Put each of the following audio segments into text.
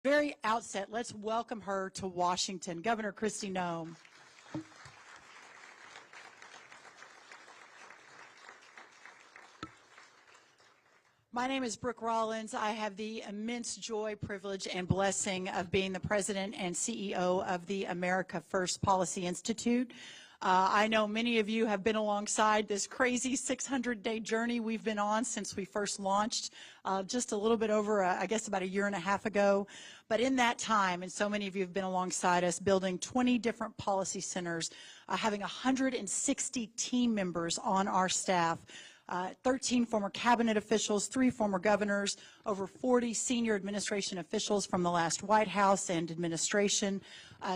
very outset, let's welcome her to Washington, Governor Kristi Noem. My name is Brooke Rollins. I have the immense joy, privilege, and blessing of being the president and CEO of the America First Policy Institute. I know many of you have been alongside this crazy 600-day journey we've been on since we first launched just a little bit over, I guess, about a year and a half ago. But in that time, and so many of you have been alongside us, building 20 different policy centers, having 160 team members on our staff, 13 former cabinet officials, 3 former governors, over 40 senior administration officials from the last White House and administration.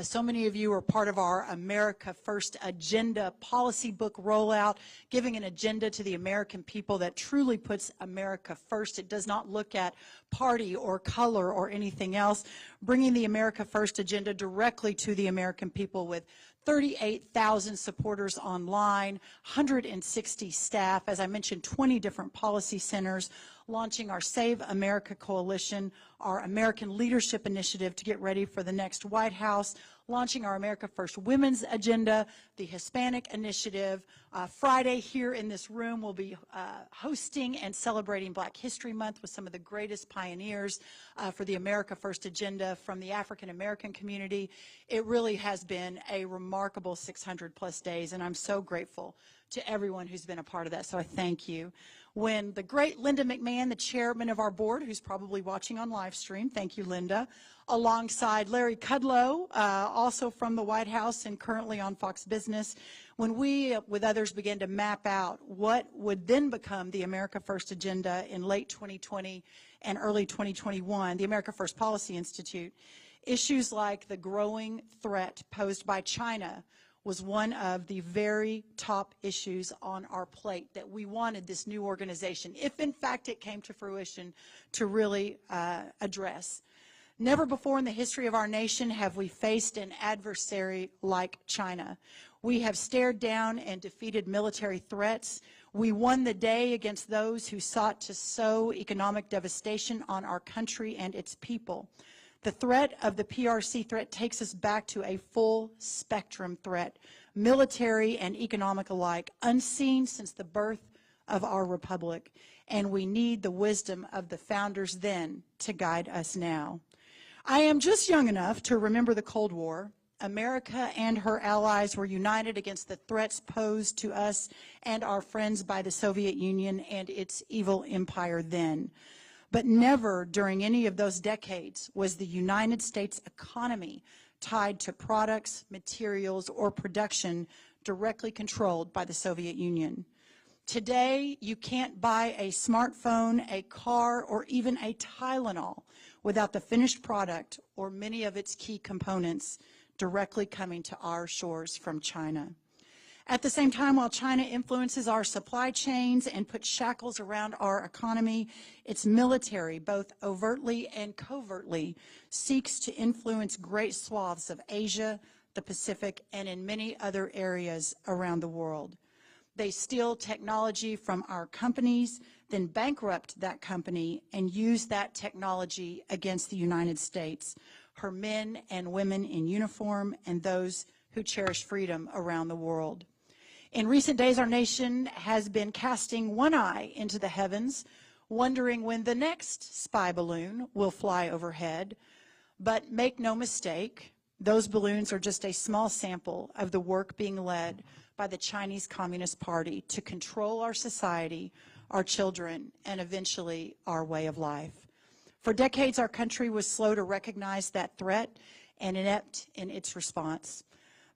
So many of you are part of our America First Agenda policy book rollout, giving an agenda to the American people that truly puts America first. It does not look at party or color or anything else, bringing the America First agenda directly to the American people with 38,000 supporters online, 160 staff, as I mentioned, 20 different policy centers, launching our Save America Coalition, our American Leadership Initiative to get ready for the next White House, launching our America First Women's Agenda, the Hispanic Initiative. Friday here in this room we'll be hosting and celebrating Black History Month with some of the greatest pioneers for the America First Agenda from the African American community. It really has been a remarkable 600-plus days, and I'm so grateful to everyone who's been a part of that, so I thank you. When the great Linda McMahon, the chairman of our board, who's probably watching on live stream, thank you, Linda, alongside Larry Kudlow, also from the White House and currently on Fox Business, when we, with others, began to map out what would then become the America First Agenda in late 2020 and early 2021, the America First Policy Institute, issues like the growing threat posed by China was one of the very top issues on our plate that we wanted this new organization, if in fact it came to fruition, to really address. Never before in the history of our nation have we faced an adversary like China. We have stared down and defeated military threats. We won the day against those who sought to sow economic devastation on our country and its people. The threat of the PRC threat takes us back to a full spectrum threat, military and economic alike, unseen since the birth of our republic. And we need the wisdom of the founders then to guide us now. I am just young enough to remember the Cold War. America and her allies were united against the threats posed to us and our friends by the Soviet Union and its evil empire then. But never during any of those decades was the United States economy tied to products, materials, or production directly controlled by the Soviet Union. Today, you can't buy a smartphone, a car, or even a Tylenol without the finished product or many of its key components directly coming to our shores from China. At the same time, while China influences our supply chains and puts shackles around our economy, its military, both overtly and covertly, seeks to influence great swaths of Asia, the Pacific, and in many other areas around the world. They steal technology from our companies, then bankrupt that company and use that technology against the United States, her men and women in uniform, and those who cherish freedom around the world. In recent days, our nation has been casting one eye into the heavens, wondering when the next spy balloon will fly overhead. But make no mistake, those balloons are just a small sample of the work being led by the Chinese Communist Party to control our society, our children, and eventually our way of life. For decades, our country was slow to recognize that threat and inept in its response.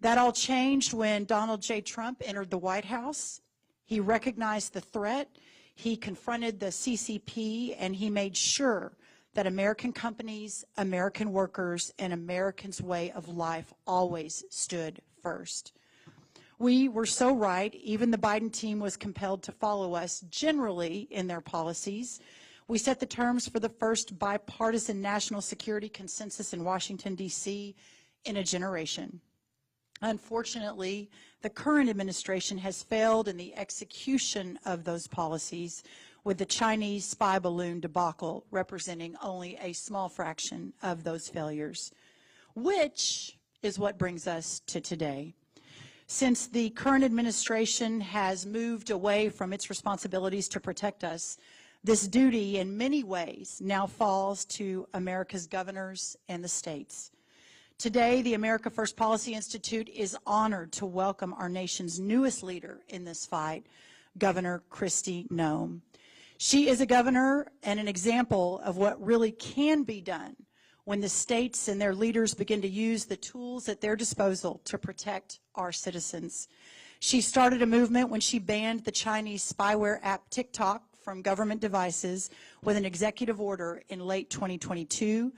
That all changed when Donald J. Trump entered the White House. He recognized the threat, he confronted the CCP, and he made sure that American companies, American workers, and Americans' way of life always stood first. We were so right, even the Biden team was compelled to follow us generally in their policies. We set the terms for the first bipartisan national security consensus in Washington, D.C. in a generation. Unfortunately, the current administration has failed in the execution of those policies, with the Chinese spy balloon debacle representing only a small fraction of those failures, which is what brings us to today. Since the current administration has moved away from its responsibilities to protect us, this duty in many ways now falls to America's governors and the states. Today, the America First Policy Institute is honored to welcome our nation's newest leader in this fight, Governor Kristi Noem. She is a governor and an example of what really can be done when the states and their leaders begin to use the tools at their disposal to protect our citizens. She started a movement when she banned the Chinese spyware app TikTok from government devices with an executive order in late 2022.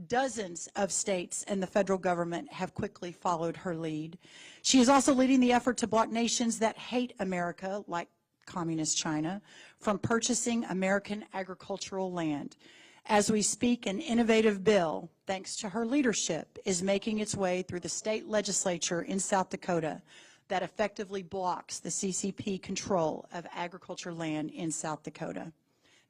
Dozens of states and the federal government have quickly followed her lead. She is also leading the effort to block nations that hate America, like Communist China, from purchasing American agricultural land. As we speak, an innovative bill, thanks to her leadership, is making its way through the state legislature in South Dakota that effectively blocks the CCP control of agriculture land in South Dakota.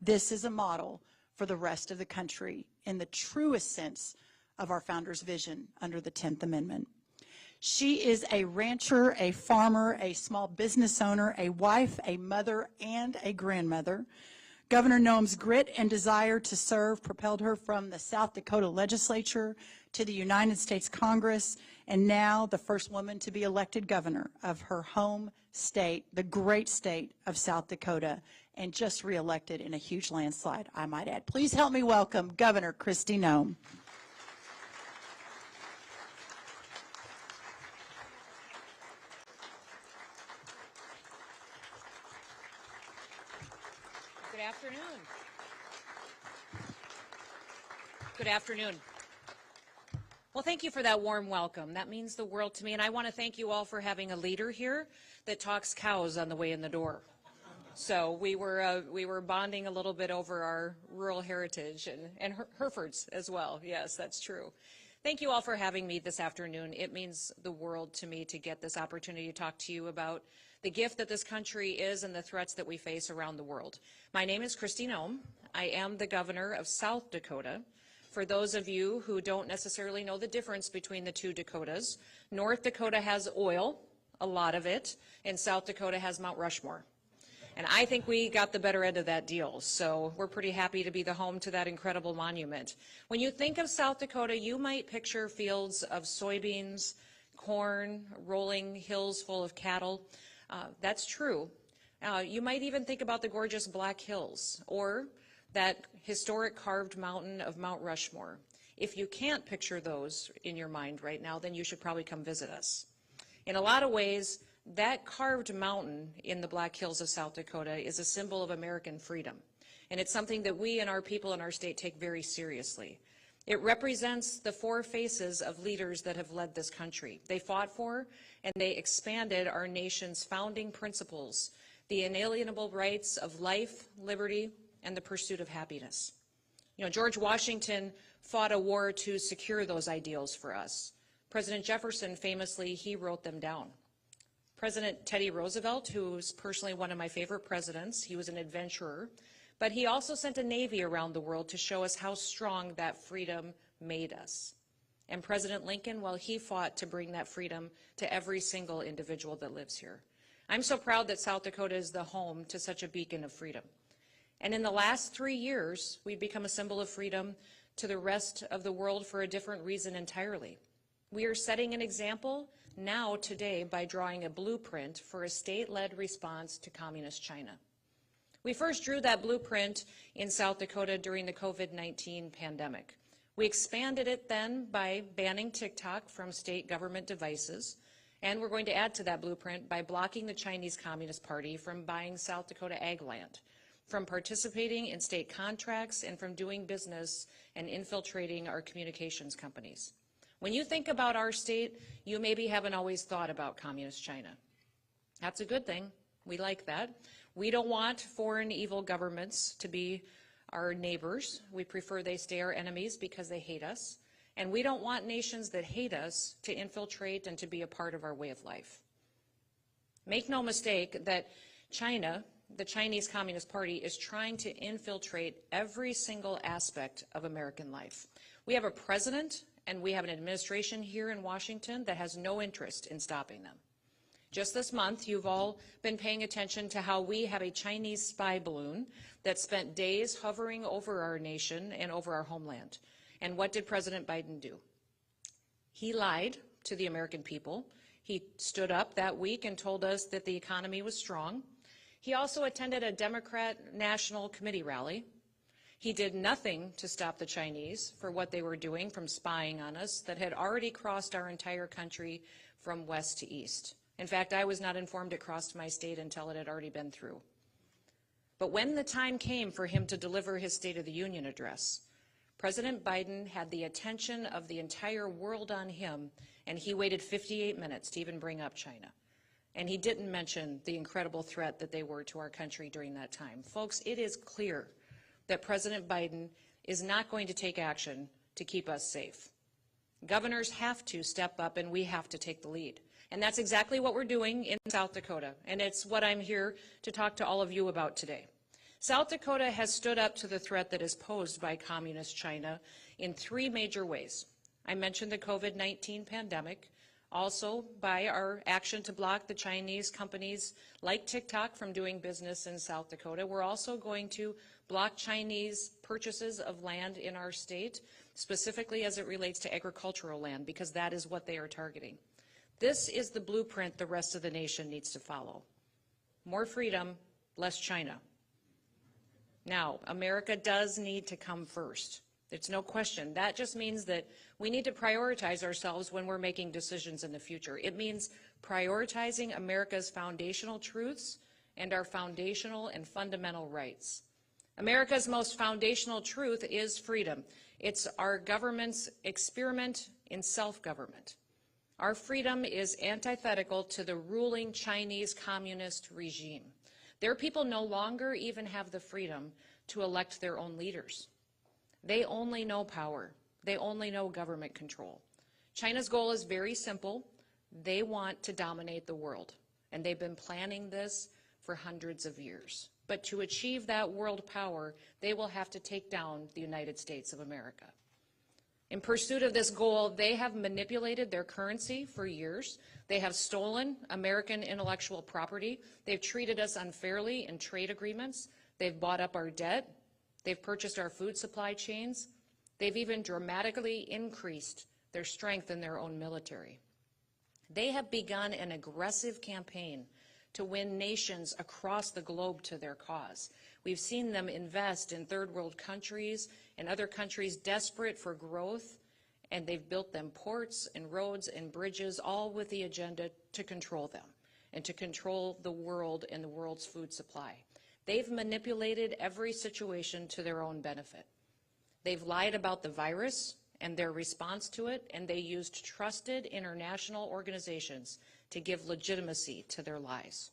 This is a model for the rest of the country in the truest sense of our founders' vision under the 10th Amendment. She is a rancher, a farmer, a small business owner, a wife, a mother, and a grandmother. Governor Noem's grit and desire to serve propelled her from the South Dakota legislature to the United States Congress, and now the first woman to be elected governor of her home state, the great state of South Dakota, and just reelected in a huge landslide, I might add. Please help me welcome Governor Kristi Noem. Good afternoon. Good afternoon. Well, thank you for that warm welcome. That means the world to me, and I want to thank you all for having a leader here that talks cows on the way in the door. So we were bonding a little bit over our rural heritage and Herefords as well. Yes, that's true. Thank you all for having me this afternoon. It means the world to me to get this opportunity to talk to you about the gift that this country is and the threats that we face around the world. My name is Kristi Noem. I am the governor of South Dakota. For those of you who don't necessarily know the difference between the two Dakotas, North Dakota has oil, a lot of it, and South Dakota has Mount Rushmore. And I think we got the better end of that deal, so we're pretty happy to be the home to that incredible monument. When you think of South Dakota, you might picture fields of soybeans, corn, rolling hills full of cattle. That's true. You might even think about the gorgeous Black Hills or that historic carved mountain of Mount Rushmore. If you can't picture those in your mind right now, then you should probably come visit us. In a lot of ways, that carved mountain in the Black Hills of South Dakota is a symbol of American freedom, and it's something that we and our people in our state take very seriously. It represents the four faces of leaders that have led this country. They fought for and they expanded our nation's founding principles, the inalienable rights of life, liberty, and the pursuit of happiness. You know, George Washington fought a war to secure those ideals for us. President Jefferson, famously, he wrote them down. President Teddy Roosevelt, who's personally one of my favorite presidents, he was an adventurer, but he also sent a navy around the world to show us how strong that freedom made us. And President Lincoln, well, he fought to bring that freedom to every single individual that lives here. I'm so proud that South Dakota is the home to such a beacon of freedom. And in the last 3 years, we've become a symbol of freedom to the rest of the world for a different reason entirely. We are setting an example now today by drawing a blueprint for a state-led response to Communist China. We first drew that blueprint in South Dakota during the COVID-19 pandemic. We expanded it then by banning TikTok from state government devices, and we're going to add to that blueprint by blocking the Chinese Communist Party from buying South Dakota ag land, from participating in state contracts, and from doing business and infiltrating our communications companies. When you think about our state, you maybe haven't always thought about Communist China. That's a good thing. We like that. We don't want foreign evil governments to be our neighbors. We prefer they stay our enemies because they hate us. And we don't want nations that hate us to infiltrate and to be a part of our way of life. Make no mistake that China the Chinese Communist Party is trying to infiltrate every single aspect of American life. We have a president and we have an administration here in Washington that has no interest in stopping them. Just this month, you've all been paying attention to how we have a Chinese spy balloon that spent days hovering over our nation and over our homeland. And what did President Biden do? He lied to the American people. He stood up that week and told us that the economy was strong. He also attended a Democrat National Committee rally. He did nothing to stop the Chinese for what they were doing from spying on us that had already crossed our entire country from west to east. In fact, I was not informed it crossed my state until it had already been through. But when the time came for him to deliver his State of the Union address, President Biden had the attention of the entire world on him, and he waited 58 minutes to even bring up China. And he didn't mention the incredible threat that they were to our country during that time. Folks, it is clear that President Biden is not going to take action to keep us safe. Governors have to step up, and we have to take the lead. And that's exactly what we're doing in South Dakota, and it's what I'm here to talk to all of you about today. South Dakota has stood up to the threat that is posed by Communist China in three major ways. I mentioned the COVID-19 pandemic, also by our action to block the Chinese companies like TikTok from doing business in South Dakota. We're also going to block Chinese purchases of land in our state, specifically as it relates to agricultural land, because that is what they are targeting. This is the blueprint the rest of the nation needs to follow. More freedom, less China. Now, America does need to come first. It's no question. That just means that we need to prioritize ourselves when we're making decisions in the future. It means prioritizing America's foundational truths and our foundational and fundamental rights. America's most foundational truth is freedom. It's our government's experiment in self-government. Our freedom is antithetical to the ruling Chinese communist regime. Their people no longer even have the freedom to elect their own leaders. They only know power. They only know government control. China's goal is very simple. They want to dominate the world, and they've been planning this for hundreds of years. But to achieve that world power, they will have to take down the United States of America. In pursuit of this goal, they have manipulated their currency for years. They have stolen American intellectual property. They've treated us unfairly in trade agreements. They've bought up our debt. They've purchased our food supply chains. They've even dramatically increased their strength in their own military. They have begun an aggressive campaign to win nations across the globe to their cause. We've seen them invest in third world countries and other countries desperate for growth, and they've built them ports and roads and bridges, all with the agenda to control them and to control the world and the world's food supply. They've manipulated every situation to their own benefit. They've lied about the virus and their response to it, and they used trusted international organizations to give legitimacy to their lies.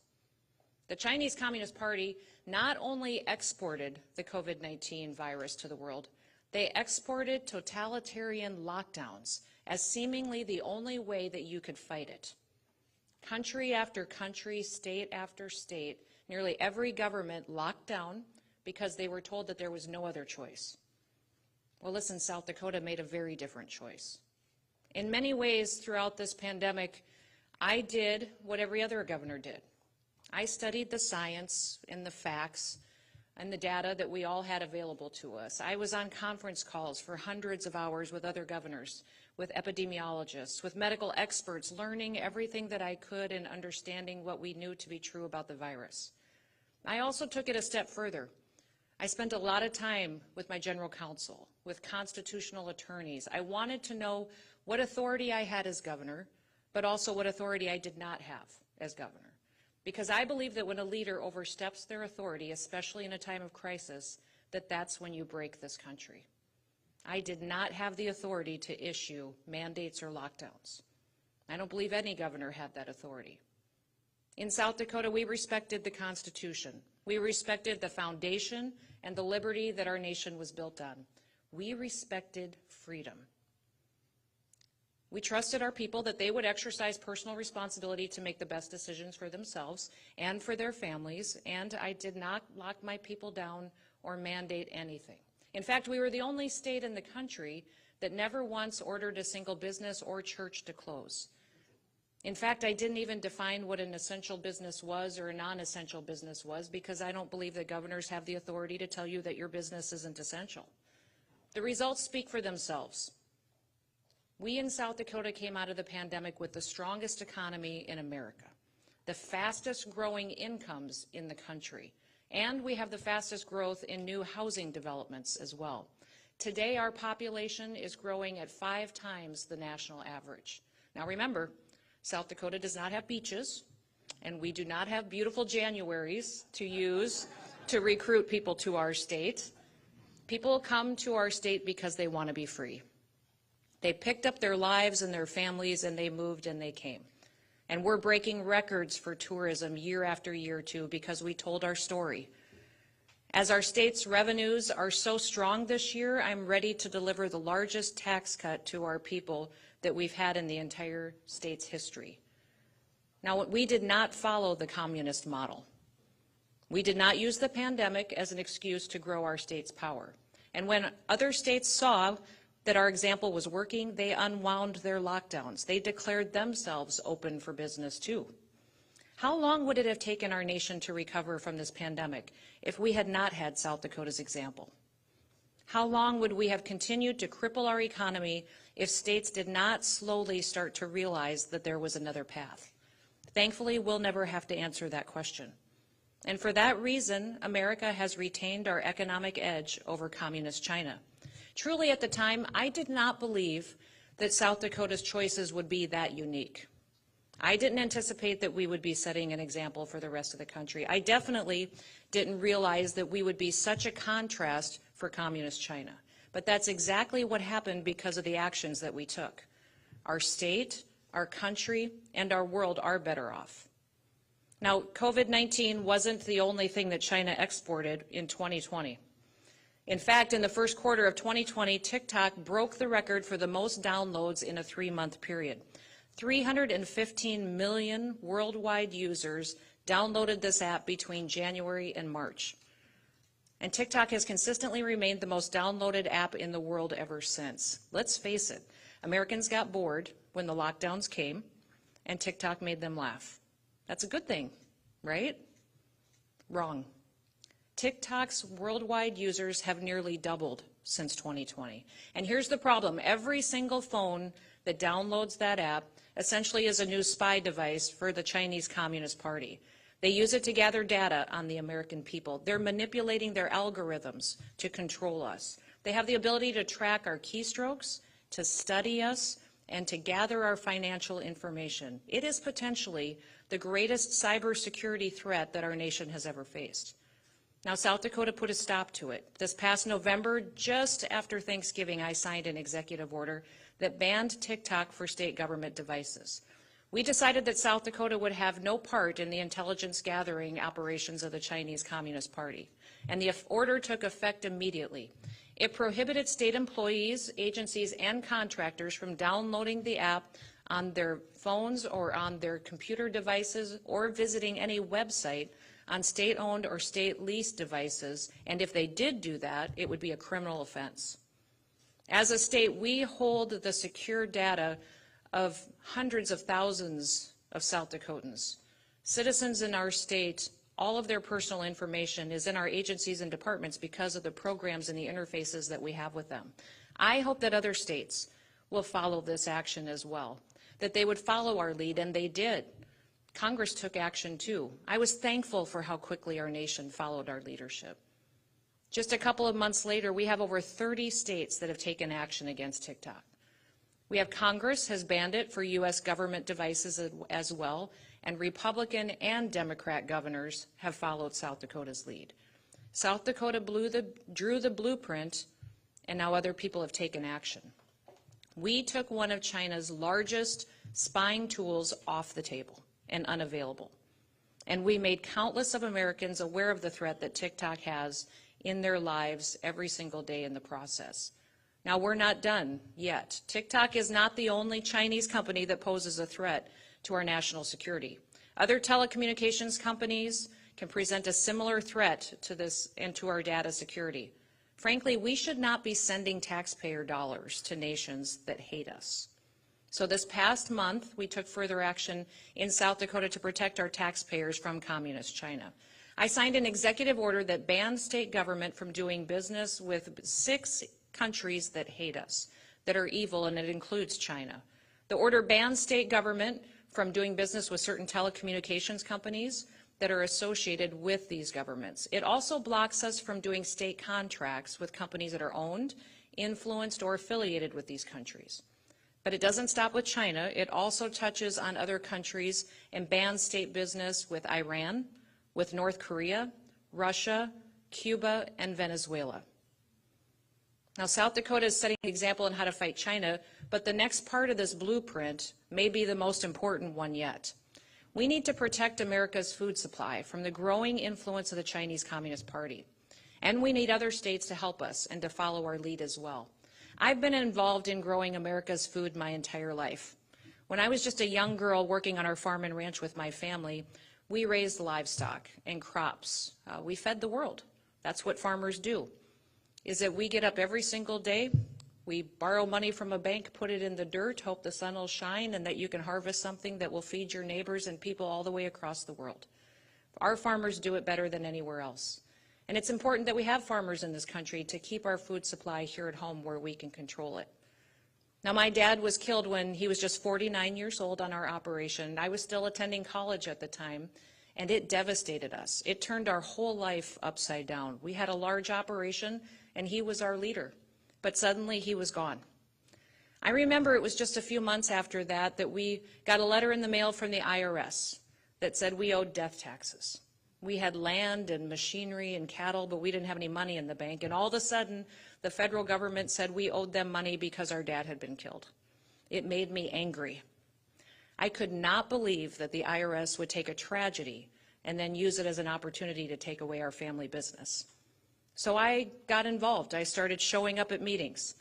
The Chinese Communist Party not only exported the COVID-19 virus to the world, they exported totalitarian lockdowns as seemingly the only way that you could fight it. Country after country, state after state, nearly every government locked down because they were told that there was no other choice. Well, listen, South Dakota made a very different choice. In many ways throughout this pandemic, I did what every other governor did. I studied the science and the facts and the data that we all had available to us. I was on conference calls for hundreds of hours with other governors, with epidemiologists, with medical experts, learning everything that I could and understanding what we knew to be true about the virus. I also took it a step further. I spent a lot of time with my general counsel, with constitutional attorneys. I wanted to know what authority I had as governor, but also what authority I did not have as governor. Because I believe that when a leader oversteps their authority, especially in a time of crisis, that's when you break this country. I did not have the authority to issue mandates or lockdowns. I don't believe any governor had that authority. In South Dakota, we respected the Constitution. We respected the foundation and the liberty that our nation was built on. We respected freedom. We trusted our people that they would exercise personal responsibility to make the best decisions for themselves and for their families, and I did not lock my people down or mandate anything. In fact, we were the only state in the country that never once ordered a single business or church to close. In fact, I didn't even define what an essential business was or a non-essential business was, because I don't believe that governors have the authority to tell you that your business isn't essential. The results speak for themselves. We in South Dakota came out of the pandemic with the strongest economy in America, the fastest growing incomes in the country, and we have the fastest growth in new housing developments as well. Today, our population is growing at 5 times the national average. Now remember, South Dakota does not have beaches, and we do not have beautiful Januaries to use to recruit people to our state. People come to our state because they want to be free. They picked up their lives and their families, and they moved and they came. And we're breaking records for tourism year after year, too, because we told our story. As our state's revenues are so strong this year, I'm ready to deliver the largest tax cut to our people that we've had in the entire state's history. Now, we did not follow the communist model. We did not use the pandemic as an excuse to grow our state's power. And when other states saw that our example was working, they unwound their lockdowns. They declared themselves open for business too. How long would it have taken our nation to recover from this pandemic if we had not had South Dakota's example? How long would we have continued to cripple our economy if states did not slowly start to realize that there was another path? Thankfully, we'll never have to answer that question. And for that reason, America has retained our economic edge over communist China. Truly, at the time, I did not believe that South Dakota's choices would be that unique. I didn't anticipate that we would be setting an example for the rest of the country. I definitely didn't realize that we would be such a contrast for communist China. But that's exactly what happened because of the actions that we took. Our state, our country, and our world are better off. Now, COVID-19 wasn't the only thing that China exported in 2020. In fact, in the first quarter of 2020, TikTok broke the record for the most downloads in a 3-month period. 315 million worldwide users downloaded this app between January and March. And TikTok has consistently remained the most downloaded app in the world ever since. Let's face it, Americans got bored when the lockdowns came, and TikTok made them laugh. That's a good thing, right? Wrong. TikTok's worldwide users have nearly doubled since 2020. And here's the problem. Every single phone that downloads that app essentially is a new spy device for the Chinese Communist Party. They use it to gather data on the American people. They're manipulating their algorithms to control us. They have the ability to track our keystrokes, to study us, and to gather our financial information. It is potentially the greatest cybersecurity threat that our nation has ever faced. Now, South Dakota put a stop to it. This past November, just after Thanksgiving, I signed an executive order that banned TikTok for state government devices. We decided that South Dakota would have no part in the intelligence gathering operations of the Chinese Communist Party, and the order took effect immediately. It prohibited state employees, agencies, and contractors from downloading the app on their phones or on their computer devices or visiting any website on state-owned or state-leased devices, and if they did do that, it would be a criminal offense. As a state, we hold the secure data of hundreds of thousands of South Dakotans. Citizens in our state, all of their personal information is in our agencies and departments because of the programs and the interfaces that we have with them. I hope that other states will follow this action as well, that they would follow our lead, and they did. Congress took action too. I was thankful for how quickly our nation followed our leadership. Just a couple of months later, we have over 30 states that have taken action against TikTok. We have Congress has banned it for U.S. government devices as well, and Republican and Democrat governors have followed South Dakota's lead. South Dakota drew the blueprint, and now other people have taken action. We took one of China's largest spying tools off the table and unavailable. And we made countless of Americans aware of the threat that TikTok has in their lives every single day in the process. Now, we're not done yet. TikTok is not the only Chinese company that poses a threat to our national security. Other telecommunications companies can present a similar threat to this and to our data security. Frankly, we should not be sending taxpayer dollars to nations that hate us. So this past month, we took further action in South Dakota to protect our taxpayers from communist China. I signed an executive order that bans state government from doing business with 6 countries that hate us, that are evil, and it includes China. The order bans state government from doing business with certain telecommunications companies that are associated with these governments. It also blocks us from doing state contracts with companies that are owned, influenced, or affiliated with these countries. But it doesn't stop with China. It also touches on other countries and bans state business with Iran, with North Korea, Russia, Cuba, and Venezuela. Now, South Dakota is setting the example on how to fight China, but the next part of this blueprint may be the most important one yet. We need to protect America's food supply from the growing influence of the Chinese Communist Party. And we need other states to help us and to follow our lead as well. I've been involved in growing America's food my entire life. When I was just a young girl working on our farm and ranch with my family, we raised livestock and crops. We fed the world. That's what farmers do. Is that we get up every single day, we borrow money from a bank, put it in the dirt, hope the sun will shine, and that you can harvest something that will feed your neighbors and people all the way across the world. Our farmers do it better than anywhere else. And it's important that we have farmers in this country to keep our food supply here at home where we can control it. Now, my dad was killed when he was just 49 years old on our operation. I was still attending college at the time, and it devastated us. It turned our whole life upside down. We had a large operation, and he was our leader, but suddenly he was gone. I remember it was just a few months after that that we got a letter in the mail from the IRS that said we owed death taxes. We had land and machinery and cattle, but we didn't have any money in the bank, and all of a sudden the federal government said we owed them money because our dad had been killed. It made me angry. I could not believe that the IRS would take a tragedy and then use it as an opportunity to take away our family business. So I got involved. I started showing up at meetings.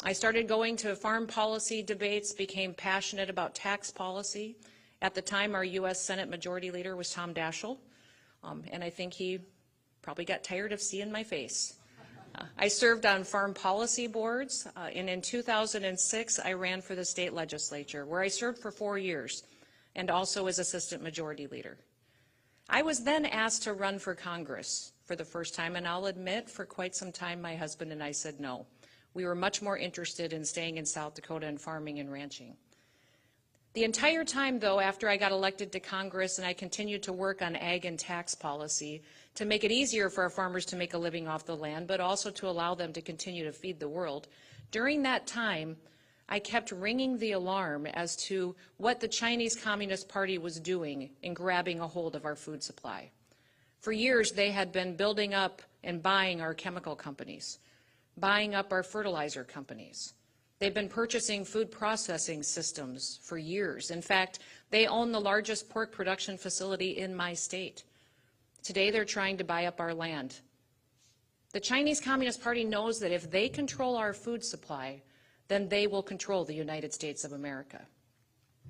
I started going to farm policy debates, became passionate about tax policy. At the time, our U.S. Senate Majority Leader was Tom Daschle, and I think he probably got tired of seeing my face. I served on farm policy boards, and in 2006, I ran for the state legislature, where I served for 4 years, and also as Assistant Majority Leader. I was then asked to run for Congress for the first time, and I'll admit, for quite some time, my husband and I said no. We were much more interested in staying in South Dakota and farming and ranching. The entire time, though, after I got elected to Congress and I continued to work on ag and tax policy to make it easier for our farmers to make a living off the land, but also to allow them to continue to feed the world, during that time, I kept ringing the alarm as to what the Chinese Communist Party was doing in grabbing a hold of our food supply. For years, they had been building up and buying our chemical companies, buying up our fertilizer companies. They've been purchasing food processing systems for years. In fact, they own the largest pork production facility in my state. Today, they're trying to buy up our land. The Chinese Communist Party knows that if they control our food supply, then they will control the United States of America.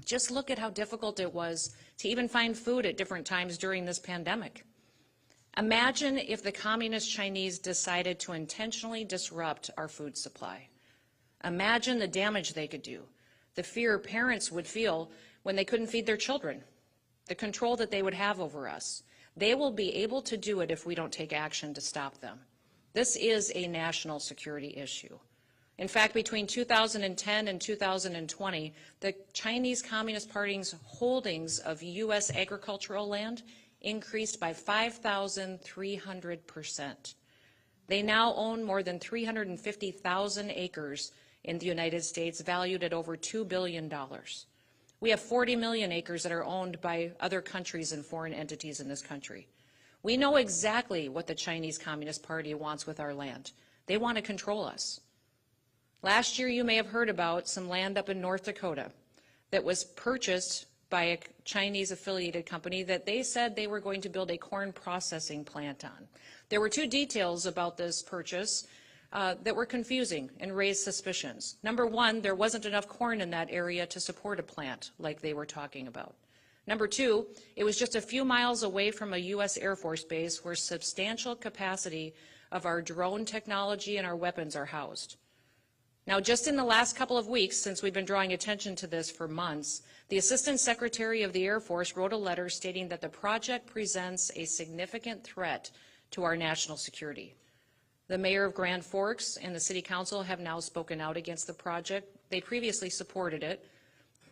Just look at how difficult it was to even find food at different times during this pandemic. Imagine if the Communist Chinese decided to intentionally disrupt our food supply. Imagine the damage they could do, the fear parents would feel when they couldn't feed their children, the control that they would have over us. They will be able to do it if we don't take action to stop them. This is a national security issue. In fact, between 2010 and 2020, the Chinese Communist Party's holdings of U.S. agricultural land increased by 5,300%. They now own more than 350,000 acres in the United States, valued at over $2 billion. We have 40 million acres that are owned by other countries and foreign entities in this country. We know exactly what the Chinese Communist Party wants with our land. They want to control us. Last year, you may have heard about some land up in North Dakota that was purchased by a Chinese affiliated company that they said they were going to build a corn processing plant on. There were 2 details about this purchase. that were confusing and raised suspicions. Number one, there wasn't enough corn in that area to support a plant like they were talking about. Number two, it was just a few miles away from a U.S. Air Force base where substantial capacity of our drone technology and our weapons are housed. Now, just in the last couple of weeks, since we've been drawing attention to this for months, the Assistant Secretary of the Air Force wrote a letter stating that the project presents a significant threat to our national security. The mayor of Grand Forks and the city council have now spoken out against the project. They previously supported it,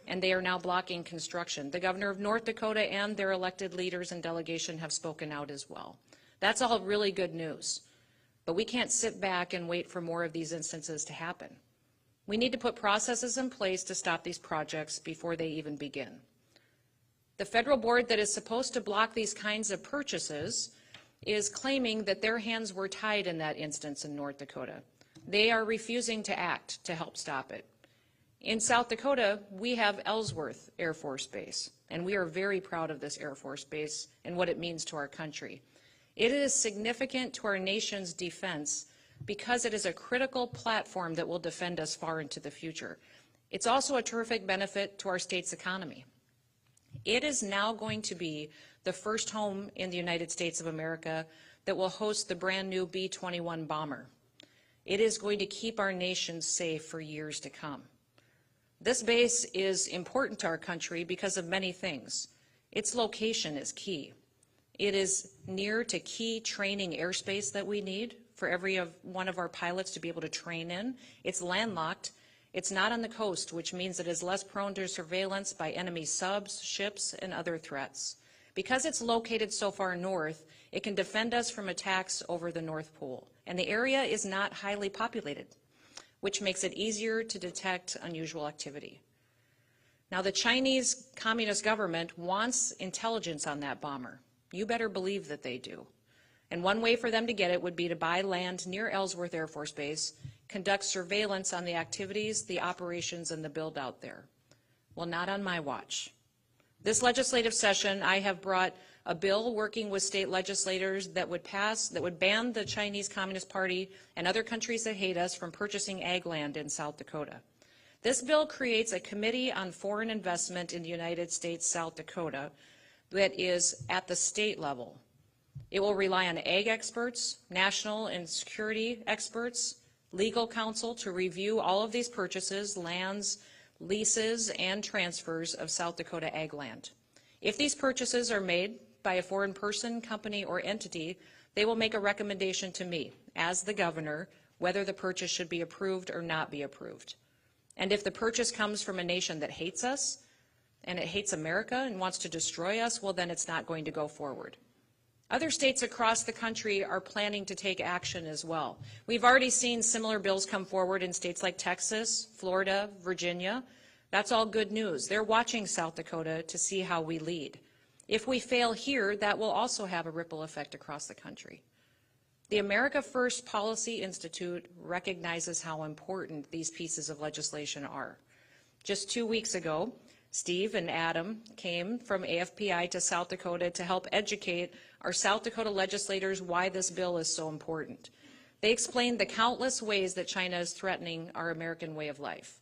and they are now blocking construction. The governor of North Dakota and their elected leaders and delegation have spoken out as well. That's all really good news. But we can't sit back and wait for more of these instances to happen. We need to put processes in place to stop these projects before they even begin. The federal board that is supposed to block these kinds of purchases is claiming that their hands were tied in that instance in North Dakota. They are refusing to act to help stop it. In South Dakota, we have Ellsworth Air Force Base, and we are very proud of this Air Force Base and what it means to our country. It is significant to our nation's defense because it is a critical platform that will defend us far into the future. It's also a terrific benefit to our state's economy. It is now going to be the first home in the United States of America that will host the brand new B-21 bomber. It is going to keep our nation safe for years to come. This base is important to our country because of many things. Its location is key. It is near to key training airspace that we need for every one of our pilots to be able to train in. It's landlocked. It's not on the coast, which means it is less prone to surveillance by enemy subs, ships, and other threats. Because it's located so far north, it can defend us from attacks over the North Pole. And the area is not highly populated, which makes it easier to detect unusual activity. Now, the Chinese Communist government wants intelligence on that bomber. You better believe that they do. And one way for them to get it would be to buy land near Ellsworth Air Force Base, conduct surveillance on the activities, the operations, and the build out there. Well, not on my watch. This legislative session, I have brought a bill working with state legislators that would ban the Chinese Communist Party and other countries that hate us from purchasing ag land in South Dakota. This bill creates a Committee on Foreign Investment in the United States, South Dakota, that is at the state level. It will rely on ag experts, national and security experts, legal counsel to review all of these purchases, lands, leases, and transfers of South Dakota ag land. If these purchases are made by a foreign person, company, or entity, they will make a recommendation to me, as the governor, whether the purchase should be approved or not be approved. And if the purchase comes from a nation that hates us, and it hates America and wants to destroy us, well, then it's not going to go forward. Other states across the country are planning to take action as well. We've already seen similar bills come forward in states like Texas, Florida, Virginia. That's all good news. They're watching South Dakota to see how we lead. If we fail here, that will also have a ripple effect across the country. The America First Policy Institute recognizes how important these pieces of legislation are. Just 2 weeks ago, Steve and Adam came from AFPI to South Dakota to help educate our South Dakota legislators why this bill is so important. They explained the countless ways that China is threatening our American way of life.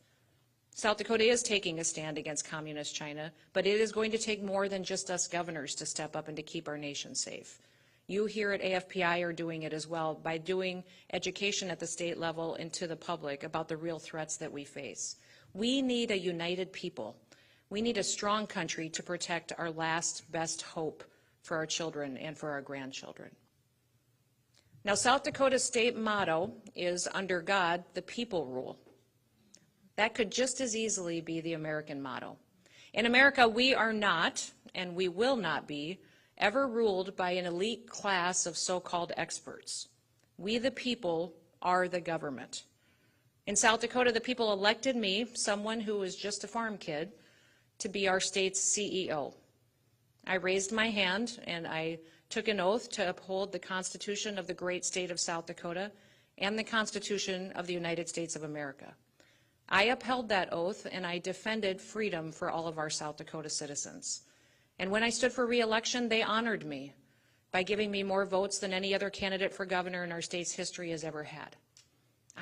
South Dakota is taking a stand against communist China, but it is going to take more than just us governors to step up and to keep our nation safe. You here at AFPI are doing it as well by doing education at the state level and to the public about the real threats that we face. We need a united people. We need a strong country to protect our last best hope for our children and for our grandchildren. Now, South Dakota's state motto is, "Under God, the people rule." That could just as easily be the American motto. In America, we are not, and we will not be, ever ruled by an elite class of so-called experts. We, the people, are the government. In South Dakota, the people elected me, someone who was just a farm kid, to be our state's CEO. I raised my hand and I took an oath to uphold the Constitution of the great state of South Dakota and the Constitution of the United States of America. I upheld that oath and I defended freedom for all of our South Dakota citizens. And when I stood for re-election, they honored me by giving me more votes than any other candidate for governor in our state's history has ever had.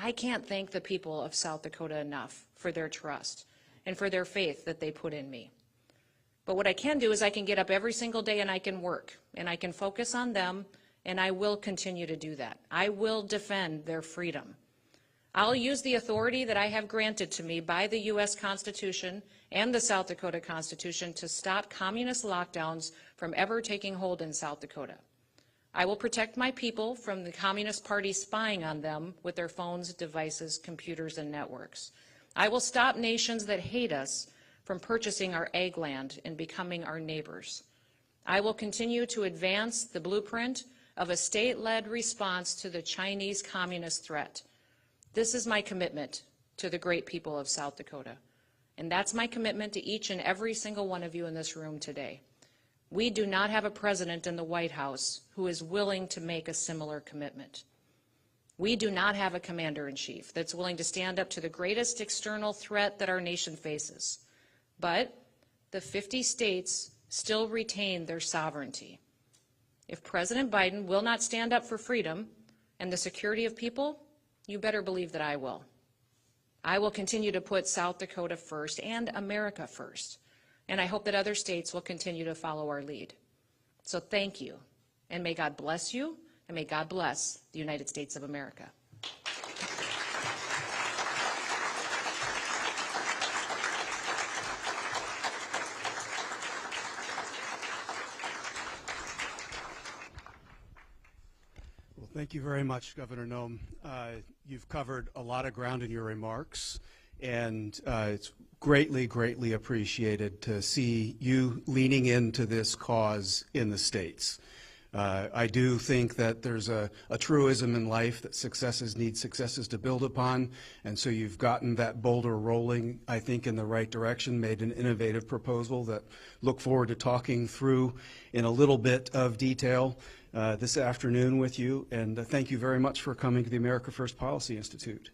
I can't thank the people of South Dakota enough for their trust and for their faith that they put in me. But what I can do is I can get up every single day and I can work and I can focus on them, and I will continue to do that. I will defend their freedom. I'll use the authority that I have granted to me by the U.S. Constitution and the South Dakota Constitution to stop communist lockdowns from ever taking hold in South Dakota. I will protect my people from the Communist Party spying on them with their phones, devices, computers, and networks. I will stop nations that hate us from purchasing our ag land and becoming our neighbors. I will continue to advance the blueprint of a state-led response to the Chinese communist threat. This is my commitment to the great people of South Dakota. And that's my commitment to each and every single one of you in this room today. We do not have a president in the White House who is willing to make a similar commitment. We do not have a commander-in-chief that's willing to stand up to the greatest external threat that our nation faces. But the 50 states still retain their sovereignty. If President Biden will not stand up for freedom and the security of people, you better believe that I will. I will continue to put South Dakota first and America first, and I hope that other states will continue to follow our lead. So thank you, and may God bless you, and may God bless the United States of America. Thank you very much, Governor Noem. You've covered a lot of ground in your remarks, and it's greatly, greatly appreciated to see you leaning into this cause in the states. I do think that there's a truism in life that successes need successes to build upon, and so you've gotten that boulder rolling, I think, in the right direction, made an innovative proposal that look forward to talking through in a little bit of detail this afternoon with you, and thank you very much for coming to the America First Policy Institute.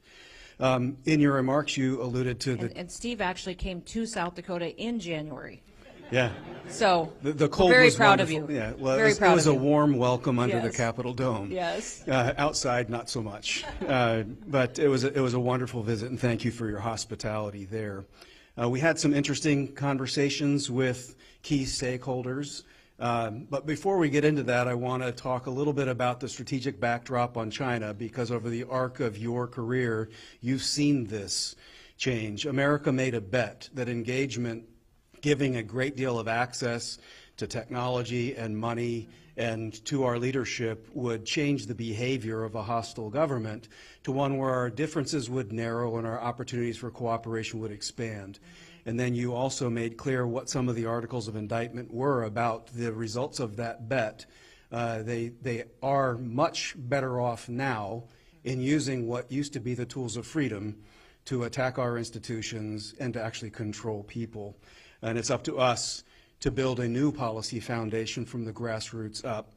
In your remarks, you alluded to the... And Steve actually came to South Dakota in January. Yeah. So the cold very was proud wonderful. of you. Yeah, well, very it proud was of a you. warm welcome under the Yes. Capitol Dome. Yes. Outside, not so much. But it was a wonderful visit, and thank you for your hospitality there. We had some interesting conversations with key stakeholders. But before we get into that, I want to talk a little bit about the strategic backdrop on China, because over the arc of your career, you've seen this change. America made a bet that engagement, giving a great deal of access to technology and money and to our leadership, would change the behavior of a hostile government to one where our differences would narrow and our opportunities for cooperation would expand. And then you also made clear what some of the articles of indictment were about the results of that bet. They are much better off now in using what used to be the tools of freedom to attack our institutions and to actually control people. And it's up to us to build a new policy foundation from the grassroots up.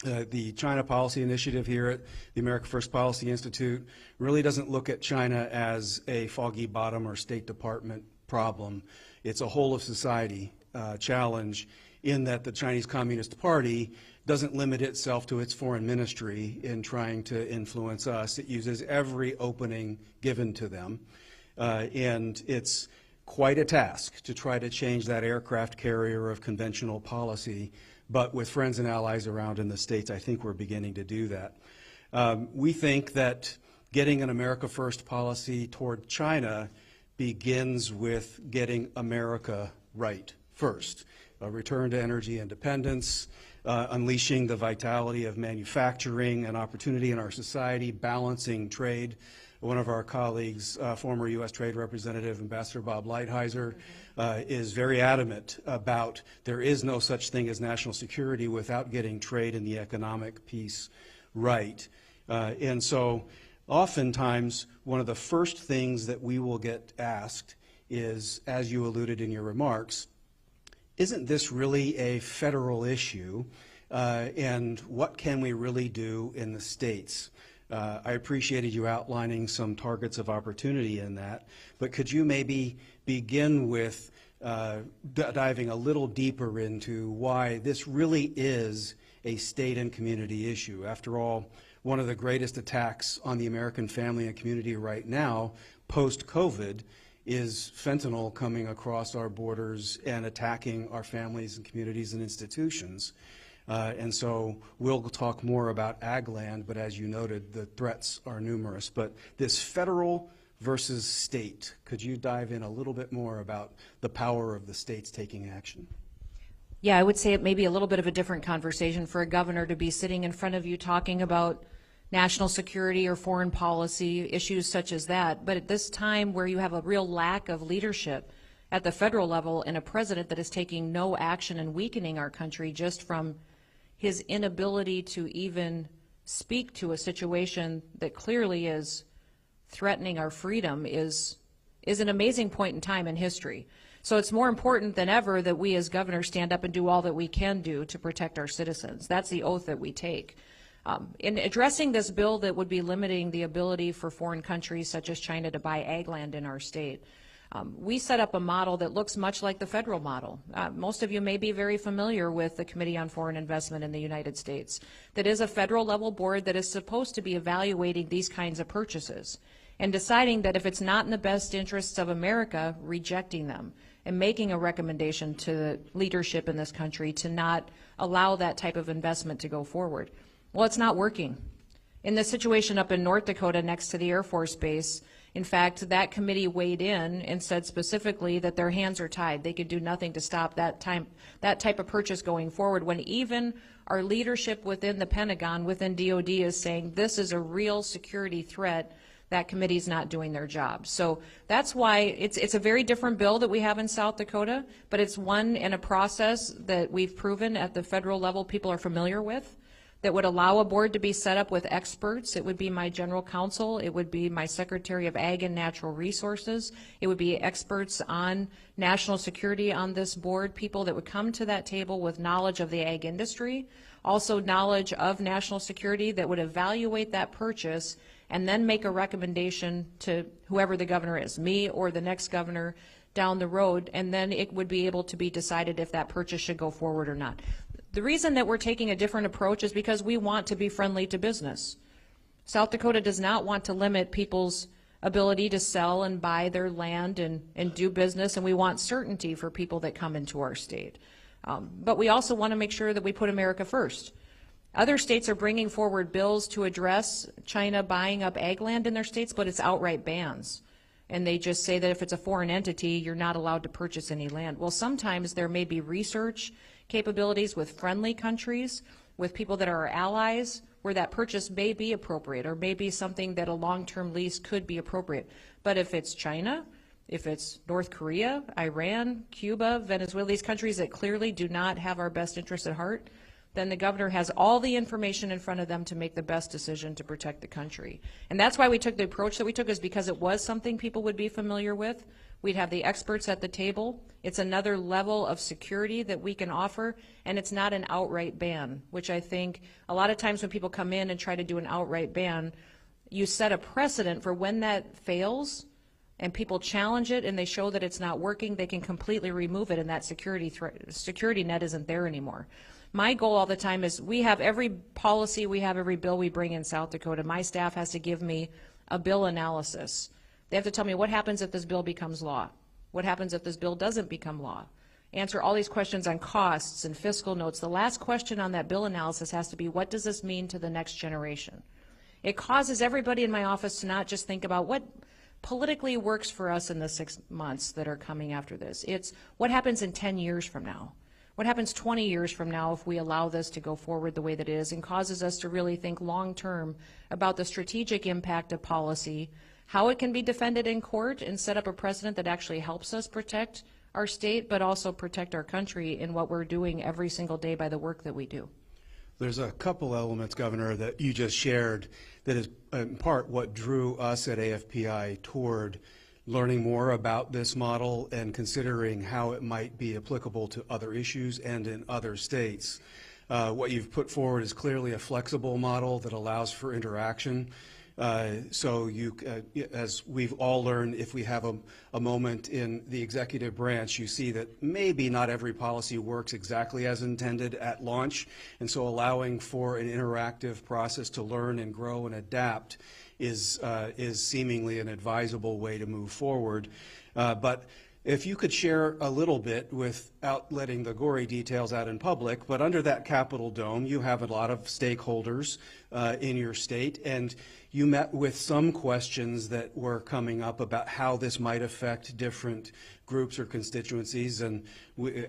The China Policy Initiative here at the America First Policy Institute really doesn't look at China as a foggy bottom or State Department problem. It's a whole of society challenge, in that the Chinese Communist Party doesn't limit itself to its foreign ministry in trying to influence us. It uses every opening given to them, and it's quite a task to try to change that aircraft carrier of conventional policy. But with friends and allies around in the States, I think we're beginning to do that. We think that getting an America First policy toward China begins with getting America right first. A return to energy independence, unleashing the vitality of manufacturing and opportunity in our society, balancing trade. One of our colleagues, former U.S. Trade Representative Ambassador Bob Lighthizer, is very adamant about there is no such thing as national security without getting trade and the economic piece right. And so oftentimes, one of the first things that we will get asked is, as you alluded in your remarks, isn't this really a federal issue? And what can we really do in the states? I appreciated you outlining some targets of opportunity in that, but could you maybe begin with diving a little deeper into why this really is a state and community issue? After all, one of the greatest attacks on the American family and community right now, post-COVID, is fentanyl coming across our borders and attacking our families and communities and institutions. And so we'll talk more about ag land, but as you noted, the threats are numerous. But this federal versus state, could you dive in a little bit more about the power of the states taking action? Yeah, I would say it may be a little bit of a different conversation for a governor to be sitting in front of you talking about national security or foreign policy issues such as that. But at this time where you have a real lack of leadership at the federal level and a president that is taking no action and weakening our country just from his inability to even speak to a situation that clearly is threatening our freedom is an amazing point in time in history. So it's more important than ever that we as governors stand up and do all that we can do to protect our citizens. That's the oath that we take. In addressing this bill that would be limiting the ability for foreign countries such as China to buy ag land in our state, we set up a model that looks much like the federal model. Most of you may be very familiar with the Committee on Foreign Investment in the United States. That is a federal level board that is supposed to be evaluating these kinds of purchases and deciding that if it's not in the best interests of America, rejecting them and making a recommendation to the leadership in this country to not allow that type of investment to go forward. Well, it's not working. In the situation up in North Dakota next to the Air Force Base, in fact, that committee weighed in and said specifically that their hands are tied. They could do nothing to stop that type of purchase going forward, when even our leadership within the Pentagon, within DOD, is saying this is a real security threat. That committee's not doing their job. So that's why it's a very different bill that we have in South Dakota, but it's one in a process that we've proven at the federal level people are familiar with, that would allow a board to be set up with experts. It would be my general counsel, it would be my Secretary of Ag and Natural Resources, it would be experts on national security on this board, people that would come to that table with knowledge of the ag industry, also knowledge of national security, that would evaluate that purchase and then make a recommendation to whoever the governor is, me or the next governor down the road, and then it would be able to be decided if that purchase should go forward or not. The reason that we're taking a different approach is because we want to be friendly to business. South Dakota does not want to limit people's ability to sell and buy their land and do business, and we want certainty for people that come into our state. But we also want to make sure that we put America first. Other states are bringing forward bills to address China buying up ag land in their states, but it's outright bans. And they just say that if it's a foreign entity, you're not allowed to purchase any land. Well, sometimes there may be research capabilities with friendly countries, with people that are our allies, where that purchase may be appropriate, or may be something that a long-term lease could be appropriate. But if it's China, if it's North Korea, Iran, Cuba, Venezuela, these countries that clearly do not have our best interests at heart, then the governor has all the information in front of them to make the best decision to protect the country. And that's why we took the approach that we took, is because it was something people would be familiar with. We'd have the experts at the table. It's another level of security that we can offer, and it's not an outright ban, which I think a lot of times when people come in and try to do an outright ban, you set a precedent for when that fails and people challenge it and they show that it's not working, they can completely remove it, and that security net isn't there anymore. My goal all the time is we have every policy, we have every bill we bring in South Dakota. My staff has to give me a bill analysis. They have to tell me what happens if this bill becomes law. What happens if this bill doesn't become law? Answer all these questions on costs and fiscal notes. The last question on that bill analysis has to be, what does this mean to the next generation? It causes everybody in my office to not just think about what politically works for us in the 6 months that are coming after this. It's what happens in 10 years from now. What happens 20 years from now if we allow this to go forward the way that it is, and causes us to really think long-term about the strategic impact of policy, how it can be defended in court and set up a precedent that actually helps us protect our state, but also protect our country in what we're doing every single day by the work that we do. There's a couple elements, Governor, that you just shared that is in part what drew us at AFPI toward learning more about this model and considering how it might be applicable to other issues and in other states. What you've put forward is clearly a flexible model that allows for interaction. So as we've all learned, if we have a moment in the executive branch, you see that maybe not every policy works exactly as intended at launch, and so allowing for an interactive process to learn and grow and adapt is seemingly an advisable way to move forward. But if you could share a little bit without letting the gory details out in public, but under that Capitol dome, you have a lot of stakeholders in your state, and you met with some questions that were coming up about how this might affect different groups or constituencies. And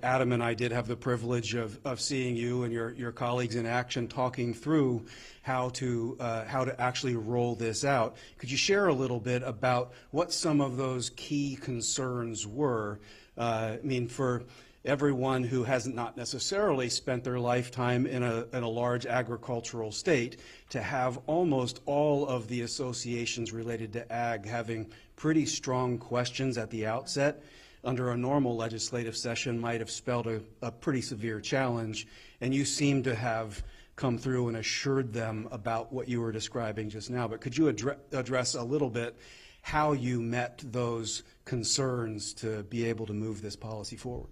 Adam and I did have the privilege of seeing you and your colleagues in action talking through how to actually roll this out. Could you share a little bit about what some of those key concerns were? I mean, for everyone who has not necessarily spent their lifetime in a large agricultural state, to have almost all of the associations related to ag having pretty strong questions at the outset under a normal legislative session might have spelled a pretty severe challenge, and you seem to have come through and assured them about what you were describing just now. But could you address a little bit how you met those concerns to be able to move this policy forward?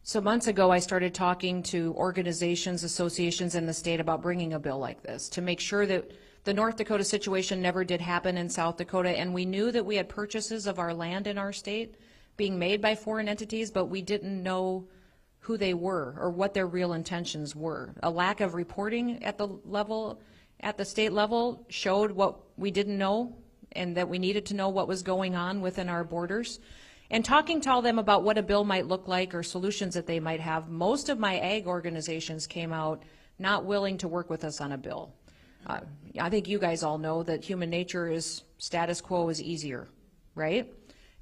So months ago, I started talking to organizations, associations in the state about bringing a bill like this to make sure that the North Dakota situation never did happen in South Dakota, and we knew that we had purchases of our land in our state being made by foreign entities, but we didn't know who they were or what their real intentions were. A lack of reporting at the state level showed what we didn't know, and that we needed to know what was going on within our borders. And talking to all them about what a bill might look like or solutions that they might have, most of my ag organizations came out not willing to work with us on a bill. I think you guys all know that human nature is status quo is easier, right?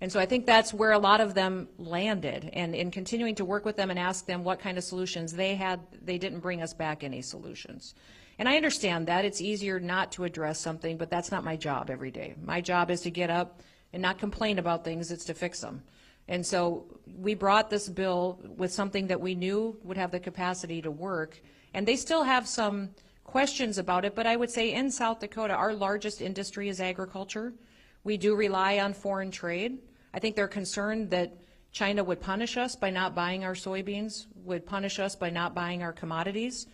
And so I think that's where a lot of them landed. And in continuing to work with them and ask them what kind of solutions they had, they didn't bring us back any solutions. And I understand that. It's easier not to address something, but that's not my job every day. My job is to get up and not complain about things, it's to fix them. And so we brought this bill with something that we knew would have the capacity to work, and they still have some questions about it, but I would say in South Dakota, our largest industry is agriculture. We do rely on foreign trade. I think they're concerned that China would punish us by not buying our soybeans, would punish us by not buying our commodities.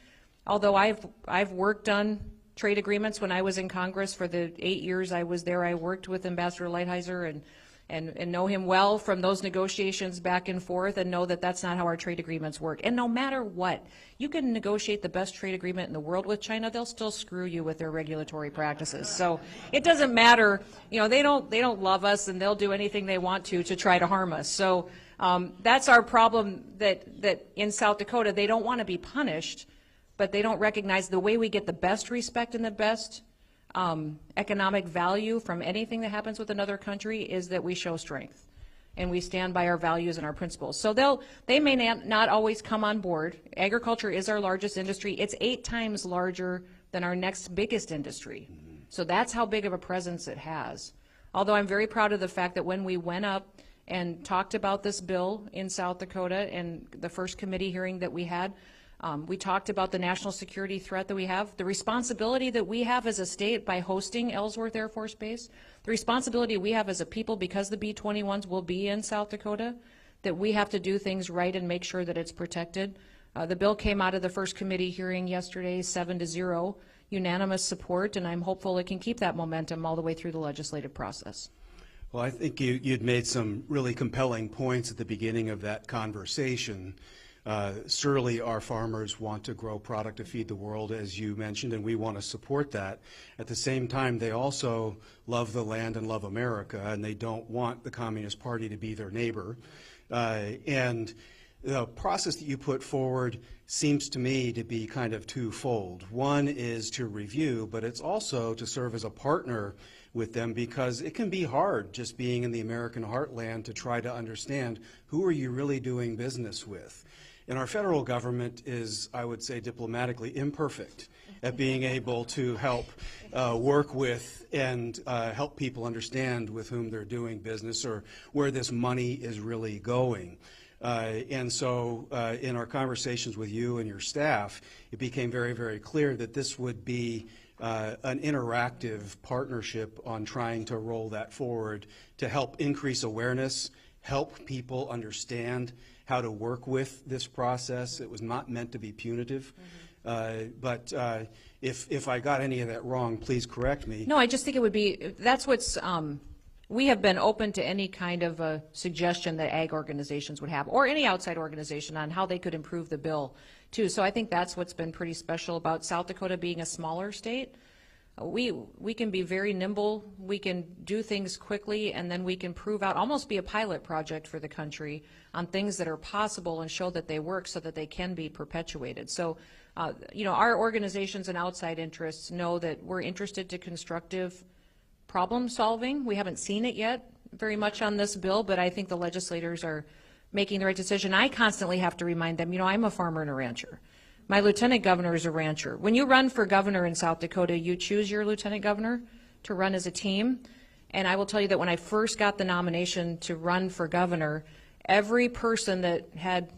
Although I've worked on trade agreements when I was in Congress for the 8 years I was there. I worked with Ambassador Lighthizer and know him well from those negotiations back and forth, and know that that's not how our trade agreements work. And no matter what, you can negotiate the best trade agreement in the world with China, they'll still screw you with their regulatory practices. So it doesn't matter, you know, they don't love us, and they'll do anything they want to try to harm us. So that's our problem, that in South Dakota they don't want to be punished, but they don't recognize the way we get the best respect and the best economic value from anything that happens with another country is that we show strength and we stand by our values and our principles. So they may not always come on board. Agriculture is our largest industry. It's 8 times larger than our next biggest industry. So that's how big of a presence it has. Although I'm very proud of the fact that when we went up and talked about this bill in South Dakota and the first committee hearing that we had, we talked about the national security threat that we have, the responsibility that we have as a state by hosting Ellsworth Air Force Base, the responsibility we have as a people because the B-21s will be in South Dakota, that we have to do things right and make sure that it's protected. The bill came out of the first committee hearing yesterday, 7-0, unanimous support, and I'm hopeful it can keep that momentum all the way through the legislative process. Well, I think you'd made some really compelling points at the beginning of that conversation. Surely our farmers want to grow product to feed the world, as you mentioned, and we want to support that. At the same time, they also love the land and love America, and they don't want the Communist Party to be their neighbor. And the process that you put forward seems to me to be kind of twofold. One is to review, but it's also to serve as a partner with them, because it can be hard just being in the American heartland to try to understand who are you really doing business with. And our federal government is, I would say diplomatically, imperfect at being able to help work with and help people understand with whom they're doing business or where this money is really going. And so in our conversations with you and your staff, it became very, very clear that this would be an interactive partnership on trying to roll that forward to help increase awareness, help people understand how to work with this process. It was not meant to be punitive. But if I got any of that wrong, please correct me. No, I just think it would be, that's what's, we have been open to any kind of a suggestion that ag organizations would have, or any outside organization, on how they could improve the bill too. So I think that's what's been pretty special about South Dakota being a smaller state. We can be very nimble, we can do things quickly, and then we can prove out, almost be a pilot project for the country on things that are possible and show that they work so that they can be perpetuated. So, you know, our organizations and outside interests know that we're interested to constructive problem solving. We haven't seen it yet very much on this bill, but I think the legislators are making the right decision. I constantly have to remind them, you know, I'm a farmer and a rancher. My lieutenant governor is a rancher. When you run for governor in South Dakota, you choose your lieutenant governor to run as a team. And I will tell you that when I first got the nomination to run for governor, every person that had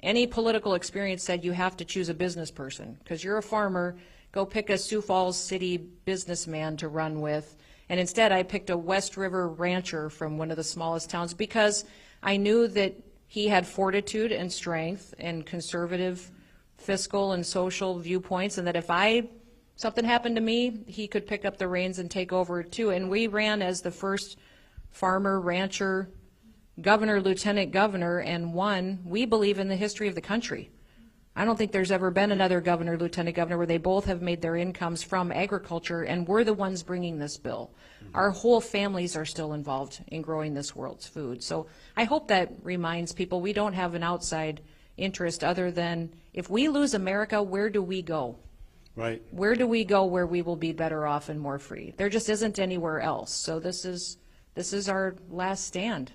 any political experience said you have to choose a business person because you're a farmer. Go pick a Sioux Falls City businessman to run with. And instead I picked a West River rancher from one of the smallest towns because I knew that he had fortitude and strength and conservative fiscal and social viewpoints, and that if something happened to me, he could pick up the reins and take over too. And we ran as the first farmer, rancher, governor, lieutenant governor, and won, we believe, in the history of the country. I don't think there's ever been another governor, lieutenant governor, where they both have made their incomes from agriculture, and we're the ones bringing this bill. Our whole families are still involved in growing this world's food. So I hope that reminds people we don't have an outside interest other than, if we lose America, where do we go? Right. Where do we go where we will be better off and more free? There just isn't anywhere else. So this is our last stand.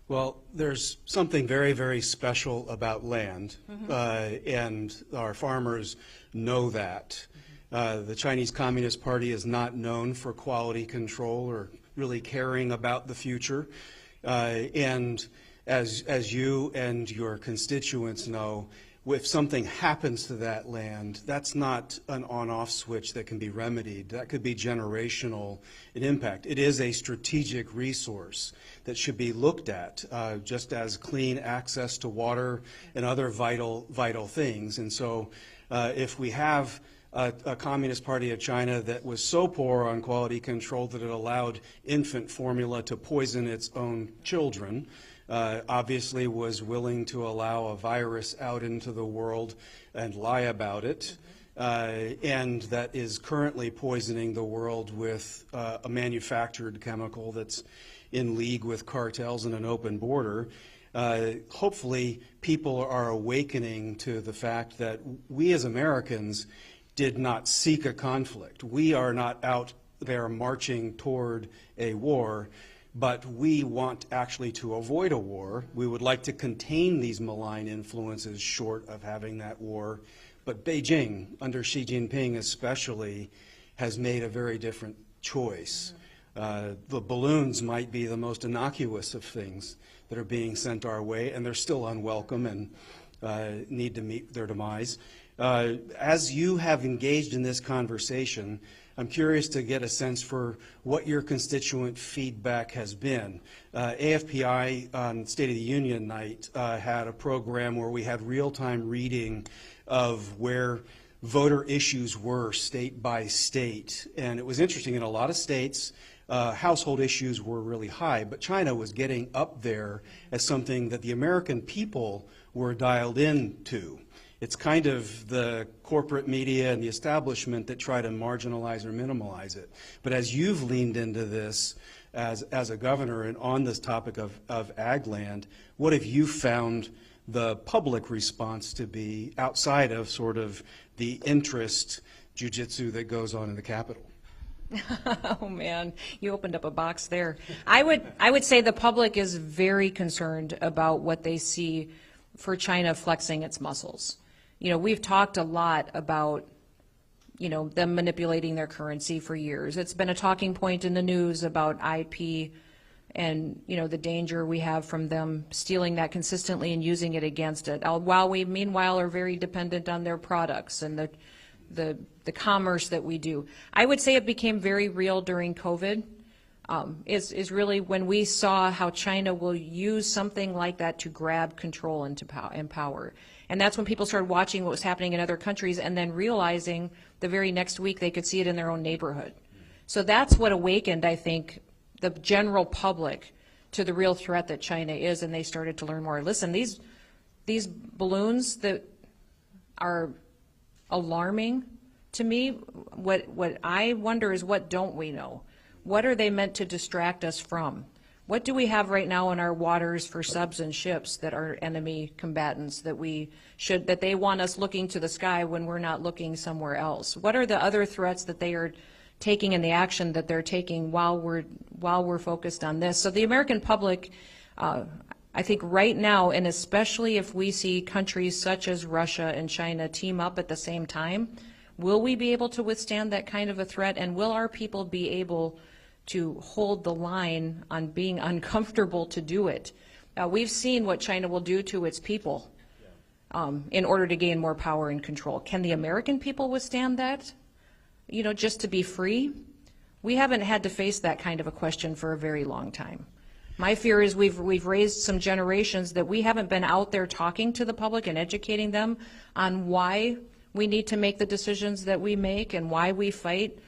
Well, there's something very, very special about land, and our farmers know that. The Chinese Communist Party is not known for quality control or really caring about the future. And as you and your constituents know, if something happens to that land, that's not an on-off switch that can be remedied. That could be generational in impact. It is a strategic resource that should be looked at, just as clean access to water and other vital things. And so if we have a Communist Party of China that was so poor on quality control that it allowed infant formula to poison its own children, obviously was willing to allow a virus out into the world and lie about it, and that is currently poisoning the world with a manufactured chemical that's in league with cartels and an open border. Hopefully people are awakening to the fact that we as Americans did not seek a conflict. We are not out there marching toward a war, but we want actually to avoid a war. We would like to contain these malign influences short of having that war. But Beijing, under Xi Jinping especially, has made a very different choice. The balloons might be the most innocuous of things that are being sent our way, and they're still unwelcome and need to meet their demise. As you have engaged in this conversation, I'm curious to get a sense for what your constituent feedback has been. AFPI on State of the Union night had a program where we had real-time reading of where voter issues were state by state. And it was interesting, in a lot of states, household issues were really high, but China was getting up there as something that the American people were dialed into. It's kind of the corporate media and the establishment that try to marginalize or minimize it. But as you've leaned into this as a governor and on this topic of ag land, what have you found the public response to be outside of sort of the interest jujitsu that goes on in the Capitol? Oh man, you opened up a box there. I would say the public is very concerned about what they see for China flexing its muscles. You know, we've talked a lot about, you know, them manipulating their currency for years. It's been a talking point in the news about IP and, you know, the danger we have from them stealing that consistently and using it against it, while we meanwhile are very dependent on their products and the the commerce that we do. I would say it became very real during COVID, is really when we saw how China will use something like that to grab control and power. And that's when people started watching what was happening in other countries and then realizing the very next week they could see it in their own neighborhood. So that's what awakened, I think, the general public to the real threat that China is, and they started to learn more. Listen, these balloons that are alarming to me, what I wonder is, what don't we know? What are they meant to distract us from? What do we have right now in our waters for subs and ships that are enemy combatants that they want us looking to the sky when we're not looking somewhere else? What are the other threats that they are taking in the action that they're taking while we're focused on this? So the American public, I think right now, and especially if we see countries such as Russia and China team up at the same time, will we be able to withstand that kind of a threat, and will our people be able to hold the line on being uncomfortable to do it? We've seen what China will do to its people in order to gain more power and control. Can the American people withstand that? You know, just to be free? We haven't had to face that kind of a question for a very long time. My fear is we've raised some generations that we haven't been out there talking to the public and educating them on why we need to make the decisions that we make and why we fight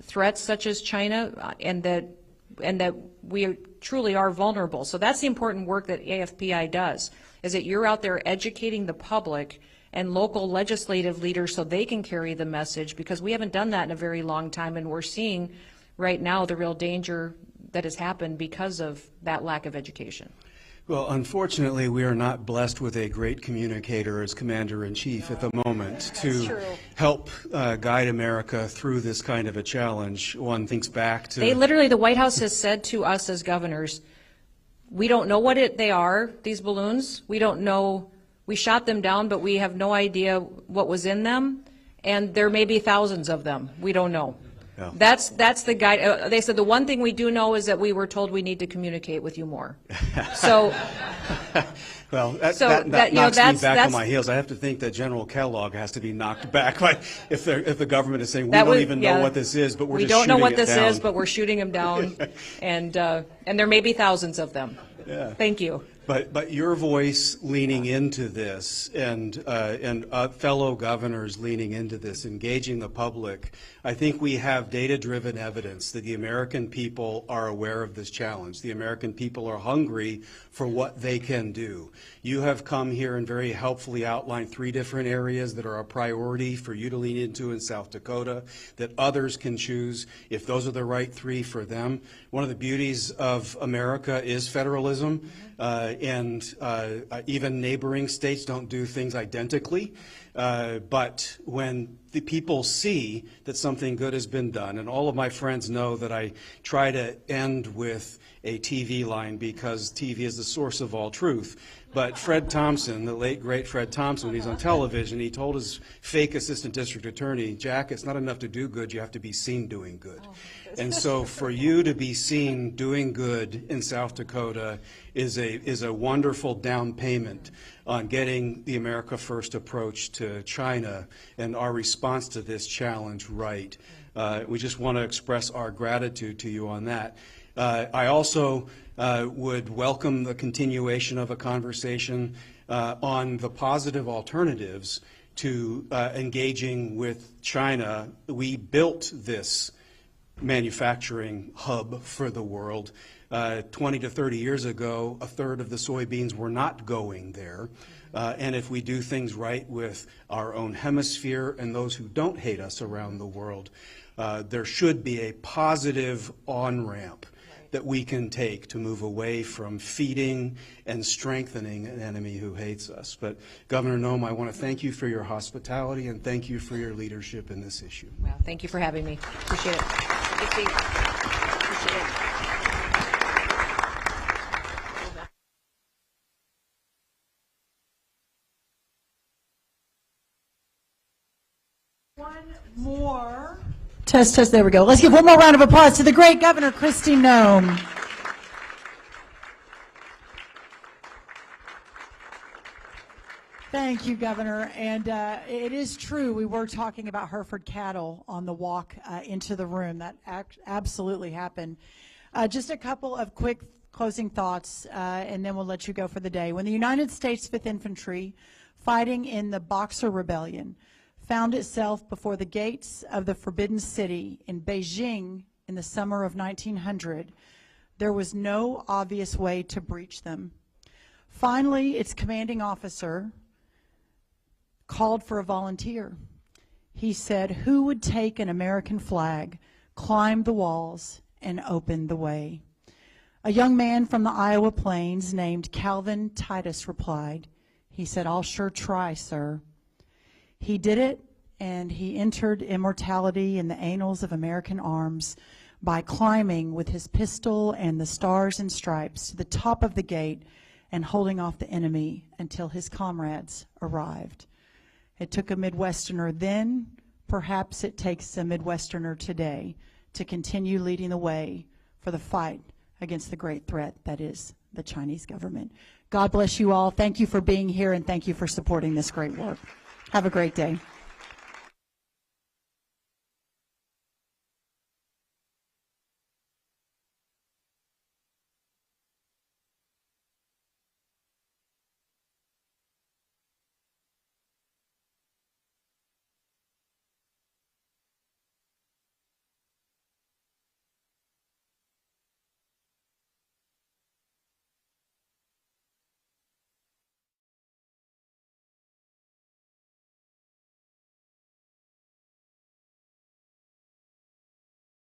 threats such as China, and that we truly are vulnerable. So that's the important work that AFPI does, is that you're out there educating the public and local legislative leaders so they can carry the message, because we haven't done that in a very long time, and we're seeing right now the real danger that has happened because of that lack of education. Well, unfortunately, we are not blessed with a great communicator as Commander-in-Chief at the moment to help guide America through this kind of a challenge. One thinks back to... the White House has said to us as governors, we don't know what they are, these balloons. We don't know, we shot them down, but we have no idea what was in them, and there may be thousands of them. We don't know. Yeah. That's the guide. They said the one thing we do know is that we were told we need to communicate with you more. So, well, that knocks me back on my heels. I have to think that General Kellogg has to be knocked back. Like if the government is saying we don't even know what this is, but we don't know what this is, but we're shooting them down, and there may be thousands of them. Yeah. Thank you. But your voice leaning into this, and fellow governors leaning into this, engaging the public, I think we have data-driven evidence that the American people are aware of this challenge. The American people are hungry for what they can do. You have come here and very helpfully outlined 3 different areas that are a priority for you to lean into in South Dakota, that others can choose if those are the right 3 for them. One of the beauties of America is federalism. And even neighboring states don't do things identically. But when the people see that something good has been done, and all of my friends know that I try to end with a TV line because TV is the source of all truth. But Fred Thompson, the late, great Fred Thompson, when he's on television, he told his fake assistant district attorney, Jack, it's not enough to do good, you have to be seen doing good. And so for you to be seen doing good in South Dakota is a wonderful down payment on getting the America First approach to China and our response to this challenge right. We just want to express our gratitude to you on that. I also would welcome the continuation of a conversation on the positive alternatives to engaging with China. We built this manufacturing hub for the world. 20 to 30 years ago, 1/3 of the soybeans were not going there. And if we do things right with our own hemisphere and those who don't hate us around the world, there should be a positive on-ramp that we can take to move away from feeding and strengthening an enemy who hates us. But Governor Noem, I want to thank you for your hospitality and thank you for your leadership in this issue. Well, thank you for having me. Appreciate it. Good to see you. Appreciate it. One more. Test, there we go. Let's give one more round of applause to the great Governor Kristi Noem. Thank you, Governor. And it is true, we were talking about Hereford cattle on the walk into the room. That absolutely happened. Just a couple of quick closing thoughts, and then we'll let you go for the day. When the United States 5th Infantry, fighting in the Boxer Rebellion, found itself before the gates of the Forbidden City in Beijing in the summer of 1900, there was no obvious way to breach them. Finally, its commanding officer called for a volunteer. He said, "Who would take an American flag, climb the walls, and open the way?" A young man from the Iowa Plains named Calvin Titus replied. He said, "I'll sure try, sir." He did it, and he entered immortality in the annals of American arms by climbing with his pistol and the stars and stripes to the top of the gate and holding off the enemy until his comrades arrived. It took a Midwesterner then, perhaps it takes a Midwesterner today to continue leading the way for the fight against the great threat that is the Chinese government. God bless you all. Thank you for being here, and thank you for supporting this great work. Have a great day.